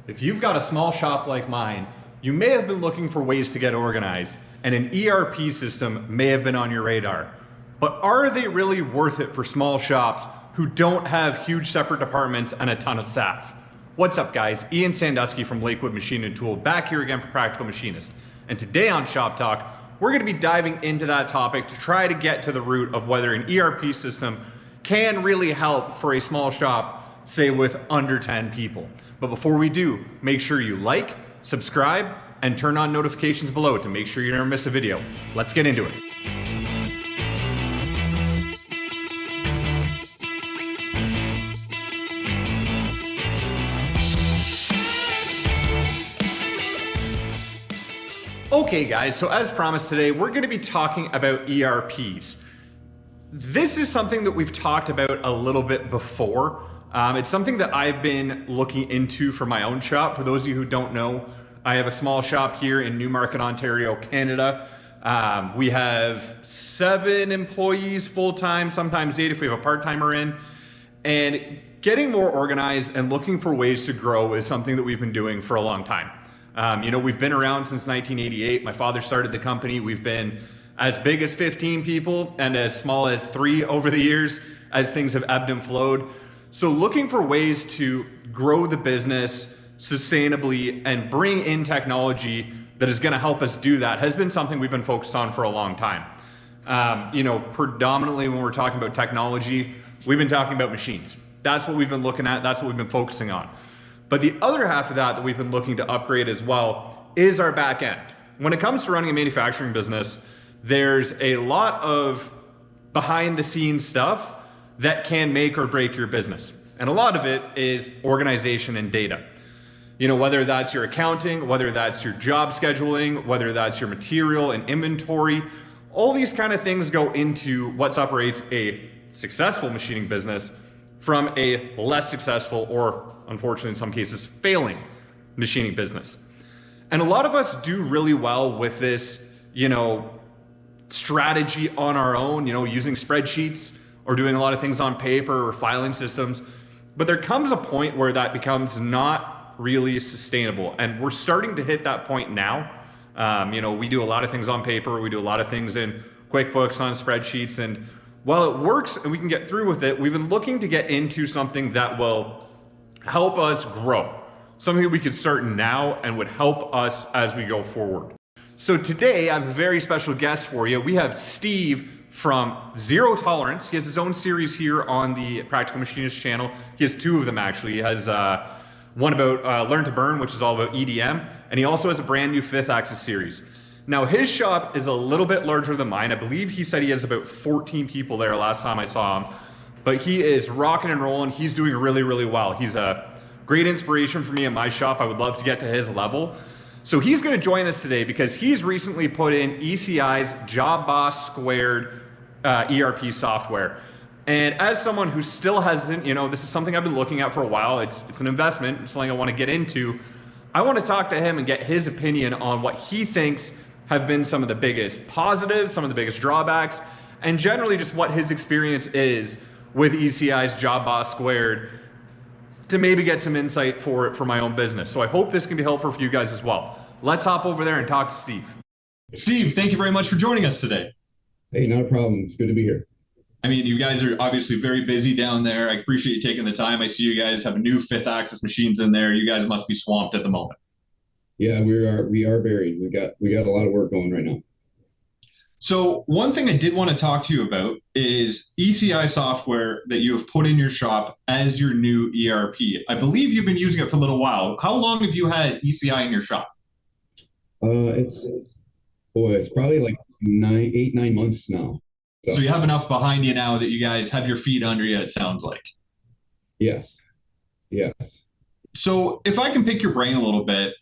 If you've got a small shop like mine, you may have been looking for ways to get organized, and an ERP system may have been on your radar. But are they really worth it for small shops who don't have huge separate departments and a ton of staff? What's up, guys? Ian Sandusky from Lakewood Machine and Tool back here again for Practical Machinist. And today on Shop Talk, we're going to be diving into that topic to try to get to the root of whether an ERP system can really help for a small shop, say with under 10 people. But before we do, make sure you like, subscribe, and turn on notifications below to make sure you never miss a video. Let's get into it. Okay guys, so as promised today, we're going to be talking about ERPs. This is something that we've talked about a little bit before. It's something that I've been looking into for my own shop. For those of you who don't know, I have a small shop here in Newmarket, Ontario, Canada. We have 7 employees full-time, sometimes 8 if we have a part-timer in. And getting more organized and looking for ways to grow is something that we've been doing for a long time. We've been around since 1988. My father started the company. We've been as big as 15 people and as small as 3 over the years as things have ebbed and flowed. So looking for ways to grow the business sustainably and bring in technology that is going to help us do that has been something we've been focused on for a long time. Predominantly when we're talking about technology, we've been talking about machines. That's what we've been looking at. That's what we've been focusing on. But the other half of that we've been looking to upgrade as well is our back end. When it comes to running a manufacturing business, there's a lot of behind the scenes stuff that can make or break your business. And a lot of it is organization and data. Whether that's your accounting, whether that's your job scheduling, whether that's your material and inventory, all these kind of things go into what separates a successful machining business from a less successful or, unfortunately in some cases, failing machining business. And a lot of us do really well with this, strategy on our own, using spreadsheets or doing a lot of things on paper or filing systems. But there comes a point where that becomes not really sustainable. And we're starting to hit that point now. We do a lot of things on paper. We do a lot of things in QuickBooks, on spreadsheets. And while it works and we can get through with it, we've been looking to get into something that will help us grow. Something that we could start now and would help us as we go forward. So today I have a very special guest for you. We have Steve from Zero Tolerance. He has his own series here on the Practical Machinist channel. He has 2 of them actually. He has one about Learn to Burn, which is all about EDM, and he also has a brand new 5th Axis series. Now his shop is a little bit larger than mine. I believe he said he has about 14 people there last time I saw him, but he is rocking and rolling. He's doing really, really well. He's a great inspiration for me in my shop. I would love to get to his level. So he's going to join us today because he's recently put in ECI's JobBOSS² ERP software. And as someone who still hasn't, this is something I've been looking at for a while. It's an investment. It's something I want to get into. I want to talk to him and get his opinion on what he thinks have been some of the biggest positives, some of the biggest drawbacks, and generally just what his experience is with ECI's JobBOSS² to maybe get some insight for it for my own business. So I hope this can be helpful for you guys as well. Let's hop over there and talk to Steve. Steve, thank you very much for joining us today. Hey, not a problem. It's good to be here. I mean, you guys are obviously very busy down there. I appreciate you taking the time. I see you guys have new 5th Axis machines in there. You guys must be swamped at the moment. Yeah, we are buried. We got a lot of work going right now. So one thing I did want to talk to you about is ECI software that you have put in your shop as your new ERP. I believe you've been using it for a little while. How long have you had ECI in your shop? It's probably like 8-9 months now. So you have enough behind you now that you guys have your feet under you, it sounds like. Yes. So if I can pick your brain a little bit,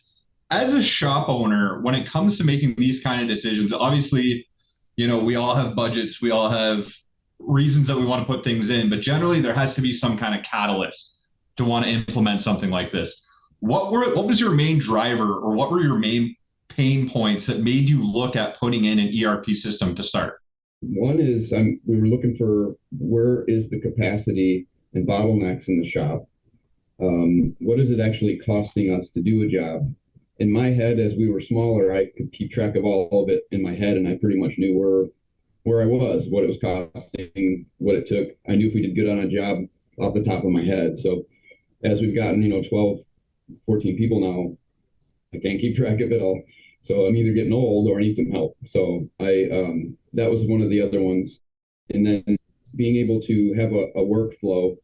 as a shop owner, when it comes to making these kind of decisions, obviously, we all have budgets, we all have reasons that we want to put things in, but generally there has to be some kind of catalyst to want to implement something like this. What was your main driver, or what were your main pain points that made you look at putting in an ERP system to start? One is we were looking for where is the capacity and bottlenecks in the shop. What is it actually costing us to do a job? In my head, as we were smaller, I could keep track of all of it in my head, and I pretty much knew where I was, what it was costing, what it took. I knew if we did good on a job off the top of my head. So as we've gotten, 12, 14 people now, I can't keep track of it all. So I'm either getting old or I need some help. So that was one of the other ones. And then being able to have a workflow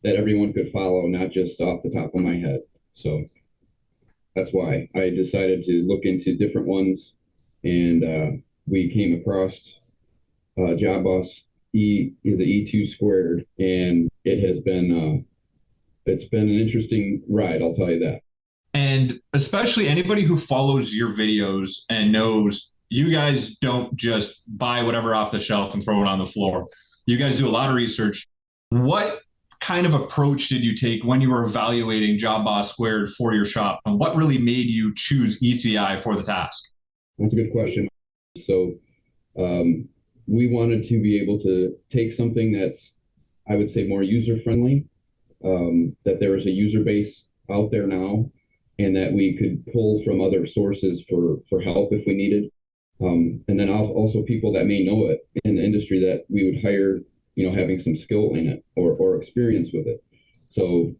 that everyone could follow, not just off the top of my head. So that's why I decided to look into different ones. And we came across JobBoss is a E2², and it's been an interesting ride, I'll tell you that. And especially anybody who follows your videos and knows you guys don't just buy whatever off the shelf and throw it on the floor. You guys do a lot of research. What kind of approach did you take when you were evaluating JobBOSS² for your shop? And what really made you choose ECI for the task? That's a good question. So we wanted to be able to take something that's, I would say, more user-friendly, that there is a user base out there now, and that we could pull from other sources for help if we needed. And then also people that may know it in the industry that we would hire, having some skill in it or experience with it. So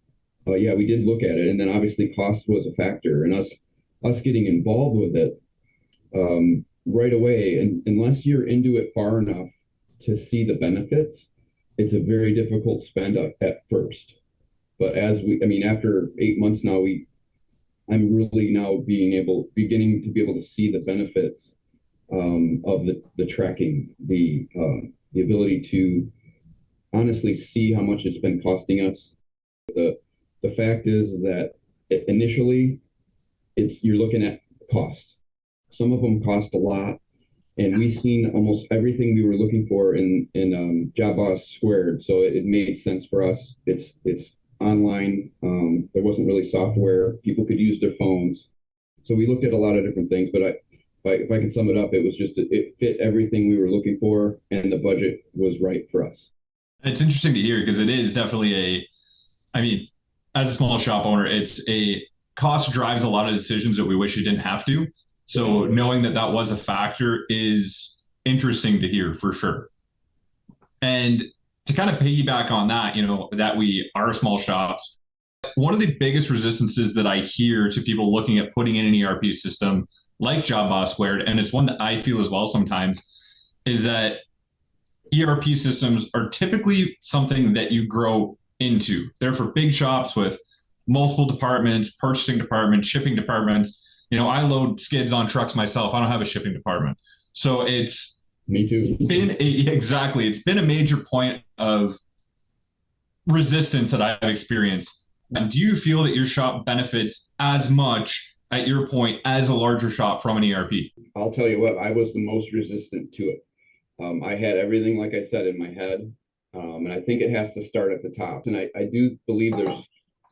yeah, we did look at it. And then obviously cost was a factor, and us getting involved with it right away. And unless you're into it far enough to see the benefits, it's a very difficult spend at first. But after 8 months now, I'm really now beginning to be able to see the benefits of the tracking, the ability to honestly see how much it's been costing us. The fact is that initially, you're looking at cost. Some of them cost a lot, and we've seen almost everything we were looking for in JobBOSS². So it made sense for us. It's online. There wasn't really software. People could use their phones. So we looked at a lot of different things, but if I can sum it up, it was just, it fit everything we were looking for, and the budget was right for us. It's interesting to hear because it is definitely as a small shop owner, it's a cost drives a lot of decisions that we wish it didn't have to. So knowing that that was a factor is interesting to hear for sure. And to kind of piggyback on that, that we are small shops, one of the biggest resistances that I hear to people looking at putting in an ERP system like JobBOSS², and it's one that I feel as well sometimes, is that ERP systems are typically something that you grow into. They're for big shops with multiple departments, purchasing departments, shipping departments. I load skids on trucks myself. I don't have a shipping department. So it's Me too. Exactly. It's been a major point of resistance that I've experienced. And do you feel that your shop benefits as much at your point as a larger shop from an ERP? I'll tell you what, I was the most resistant to it. I had everything, like I said, in my head. And I think it has to start at the top. And I do believe there's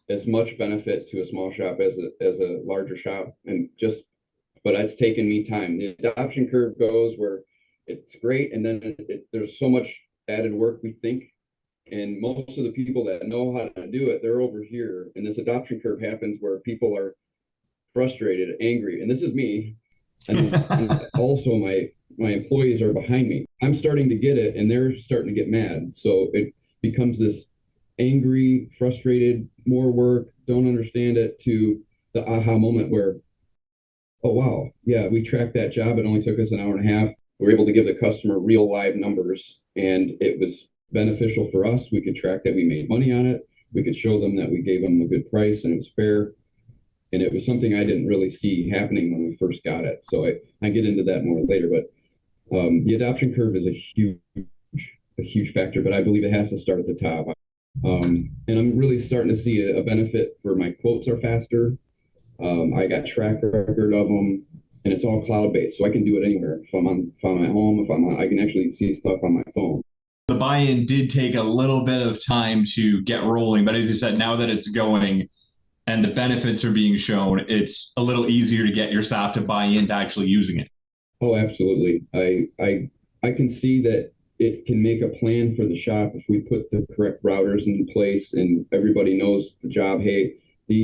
as much benefit to a small shop as a larger shop, but it's taken me time. The adoption curve goes where it's great, and then there's so much added work, we think, and most of the people that know how to do it, they're over here, and this adoption curve happens where people are frustrated, angry, and this is me, and also my employees are behind me. I'm starting to get it, and they're starting to get mad, so it becomes this angry, frustrated, more work, don't understand it, to the aha moment where, oh wow, yeah, we tracked that job. It only took us an hour and a half. We were able to give the customer real live numbers, and it was beneficial for us. We could track that we made money on it. We could show them that we gave them a good price and it was fair. And it was something I didn't really see happening when we first got it. So I get into that more later, but the adoption curve is a huge factor, but I believe it has to start at the top. And I'm really starting to see a benefit for my quotes are faster. I got track record of them, and it's all cloud-based, so I can do it anywhere. If I'm at home, I can actually see stuff on my phone. The buy-in did take a little bit of time to get rolling, but as you said, now that it's going and the benefits are being shown, it's a little easier to get your staff to buy into actually using it. Oh, absolutely. I can see that it can make a plan for the shop if we put the correct routers in place and everybody knows the job. Hey,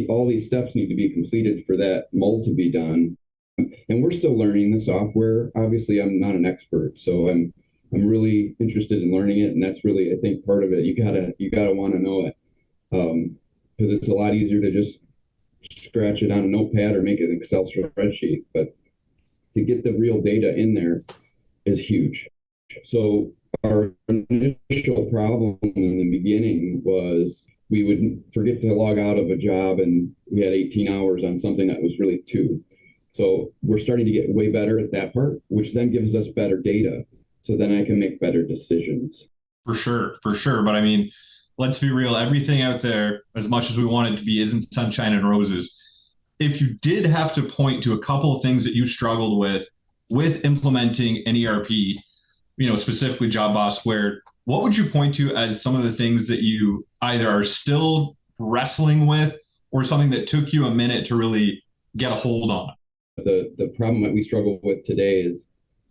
all these steps need to be completed for that mold to be done. And we're still learning the software. Obviously, I'm not an expert, so I'm really interested in learning it, and that's really, I think, part of it. You gotta want to know it, because it's a lot easier to just scratch it on a notepad or make an Excel spreadsheet, but to get the real data in there is huge. So our initial problem in the beginning was we would forget to log out of a job and we had 18 hours on something that was really 2. So we're starting to get way better at that part, which then gives us better data. So then I can make better decisions. For sure, for sure. But I mean, let's be real, everything out there, as much as we want it to be, isn't sunshine and roses. If you did have to point to a couple of things that you struggled with implementing an ERP, specifically JobBOSS², what would you point to as some of the things that you either are still wrestling with or something that took you a minute to really get a hold on? The problem that we struggle with today is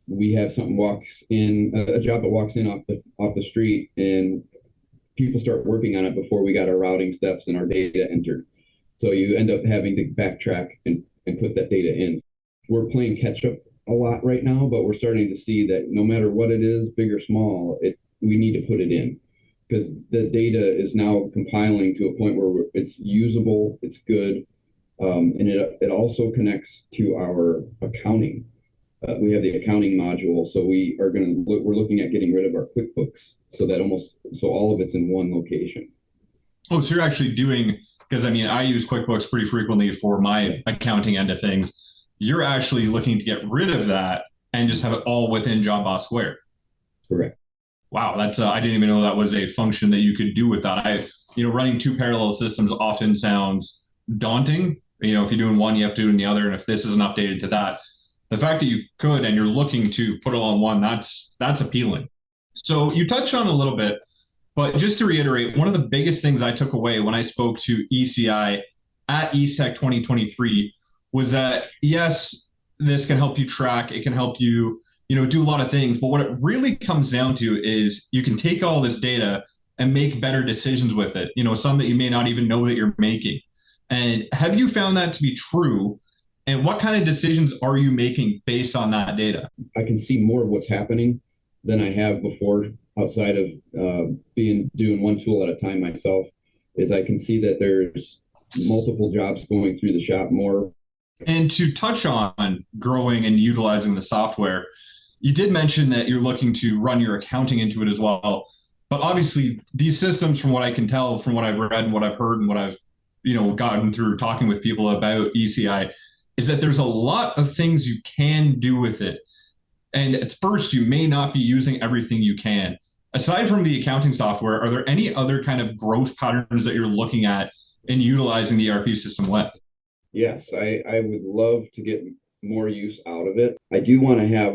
we have something walks in, a job that walks in off the street, and people start working on it before we got our routing steps and our data entered. So you end up having to backtrack and put that data in. We're playing catch up a lot right now, but we're starting to see that no matter what it is, big or small, we need to put it in, because the data is now compiling to a point where it's usable, it's good, and it also connects to our accounting. We have the accounting module, so we're looking at getting rid of our QuickBooks so all of it's in one location. Oh, so you're actually doing, because I mean, I use QuickBooks pretty frequently for my accounting end of things. You're actually looking to get rid of that and just have it all within JobBOSS². Correct. Wow, that's I didn't even know that was a function that you could do with that. Running 2 parallel systems often sounds daunting. If you're doing one, you have to do in the other, and if this isn't updated to that, the fact that you could and you're looking to put it all in one, that's appealing. So you touched on a little bit, but just to reiterate, one of the biggest things I took away when I spoke to ECI at ESEC 2023 was that, yes, this can help you track, it can help you, do a lot of things, but what it really comes down to is you can take all this data and make better decisions with it, some that you may not even know that you're making. And have you found that to be true? And what kind of decisions are you making based on that data? I can see more of what's happening than I have before, outside of doing one tool at a time myself. Is I can see that there's multiple jobs going through the shop more. And to touch on growing and utilizing the software, you did mention that you're looking to run your accounting into it as well. But obviously, these systems, from what I can tell, from what I've read and what I've heard and what I've gotten through talking with people about ECI, is that there's a lot of things you can do with it. And at first, you may not be using everything you can. Aside from the accounting software, are there any other kind of growth patterns that you're looking at in utilizing the ERP system with? Yes, I would love to get more use out of it. I do want to have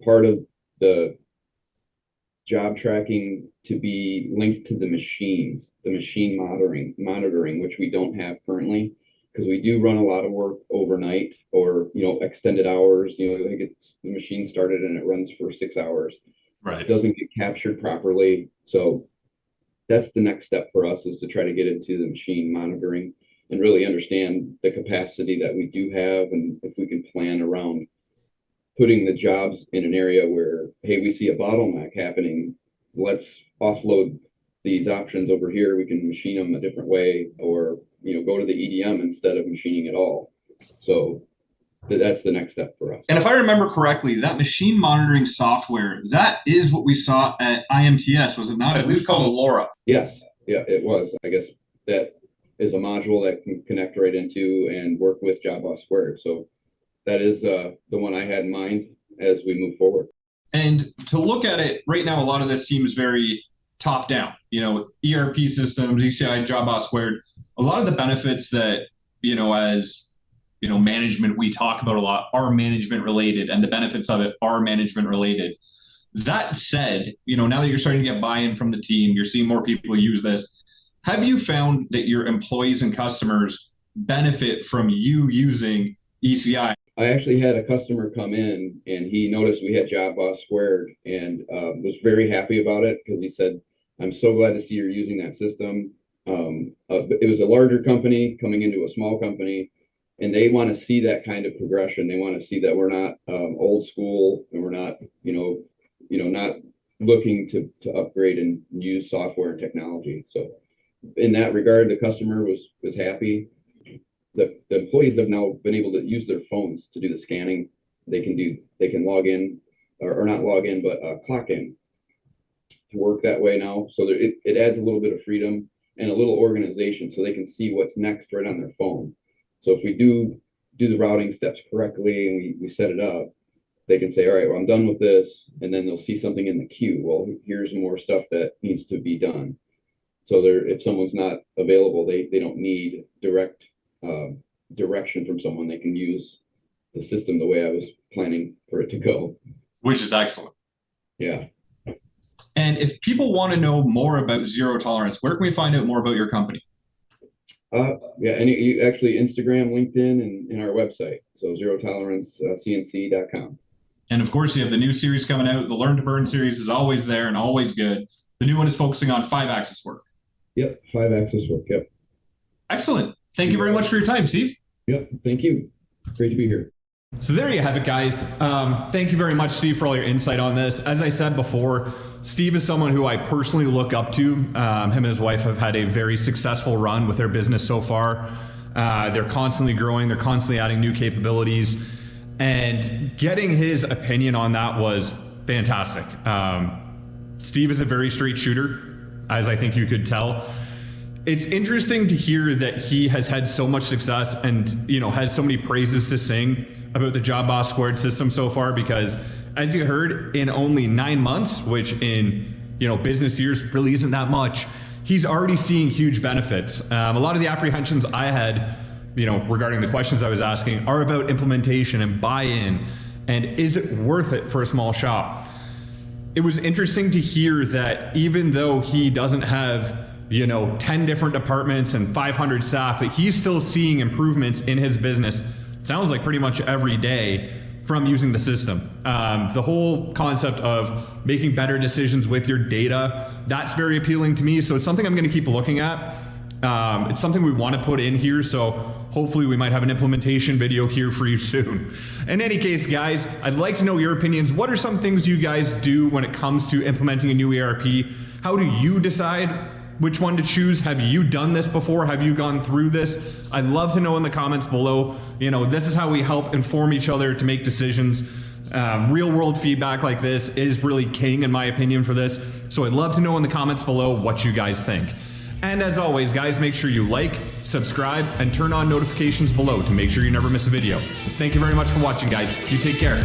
part of the job tracking to be linked to the machines, the machine monitoring, which we don't have currently, because we do run a lot of work overnight or extended hours. Like the machine started and it runs for 6 hours. Right. It doesn't get captured properly. So that's the next step for us, is to try to get into the machine monitoring and really understand the capacity that we do have, and if we can plan around putting the jobs in an area where, hey, we see a bottleneck happening, let's offload these options over here. We can machine them a different way, or go to the EDM instead of machining at all. So that's the next step for us. And if I remember correctly, that machine monitoring software, that is what we saw at IMTS, was it not? It was called Laura. Yes, yeah, it was. I guess that is a module that can connect right into and work with JobBOSS². So that is the one I had in mind as we move forward. And to look at it right now, a lot of this seems very top down. ERP systems, ECI JobBOSS², a lot of the benefits that as management we talk about a lot are management related, and the benefits of it are management related. That said, now that you're starting to get buy-in from the team, you're seeing more people use this. Have you found that your employees and customers benefit from you using ECI. I actually had a customer come in and he noticed we had JobBOSS² and was very happy about it because he said, "I'm so glad to see you're using that system." It was a larger company coming into a small company, and they want to see that kind of progression. They want to see that we're not old school and we're not, not looking to upgrade and use software and technology. So in that regard, the customer was happy. The employees have now been able to use their phones to do the scanning. They can log in or not log in, but clock in to work that way now. So it adds a little bit of freedom and a little organization so they can see what's next right on their phone. So if we do the routing steps correctly and we set it up, they can say, all right, well, I'm done with this. And then they'll see something in the queue. Well, here's more stuff that needs to be done. So if someone's not available, they don't need direct direction from someone. They can use the system the way I was planning for it to go. Which is excellent. Yeah. And if people want to know more about Zero Tolerance, where can we find out more about your company? Yeah, and you actually Instagram, LinkedIn, and our website. So zerotolerancecnc.com. And of course, you have the new series coming out. The Learn to Burn series is always there and always good. The new one is focusing on 5-axis work. Yep, 5-axis work. Yep. Excellent. Thank you very much for your time, Steve. Yep, thank you. Great to be here. So there you have it, guys. Thank you very much, Steve, for all your insight on this. As I said before, Steve is someone who I personally look up to. Him and his wife have had a very successful run with their business so far. They're constantly growing. They're constantly adding new capabilities. And getting his opinion on that was fantastic. Steve is a very straight shooter, as I think you could tell. It's interesting to hear that he has had so much success and, has so many praises to sing about the JobBOSS² system so far, because as you heard, in only 9 months, which in, business years really isn't that much, he's already seeing huge benefits. A lot of the apprehensions I had, regarding the questions I was asking are about implementation and buy-in, and is it worth it for a small shop? It was interesting to hear that even though he doesn't have 10 different departments and 500 staff, that he's still seeing improvements in his business, sounds like pretty much every day, from using the system. The whole concept of making better decisions with your data, that's very appealing to me. So it's something I'm going to keep looking at. It's something we want to put in here. So hopefully we might have an implementation video here for you soon. In any case, guys, I'd like to know your opinions. What are some things you guys do when it comes to implementing a new ERP? How do you decide which one to choose? Have you done this before? Have you gone through this? I'd love to know in the comments below. This is how we help inform each other to make decisions. Real world feedback like this is really king in my opinion for this. So I'd love to know in the comments below what you guys think. And as always, guys, make sure you like, subscribe, and turn on notifications below to make sure you never miss a video. Thank you very much for watching, guys. You take care.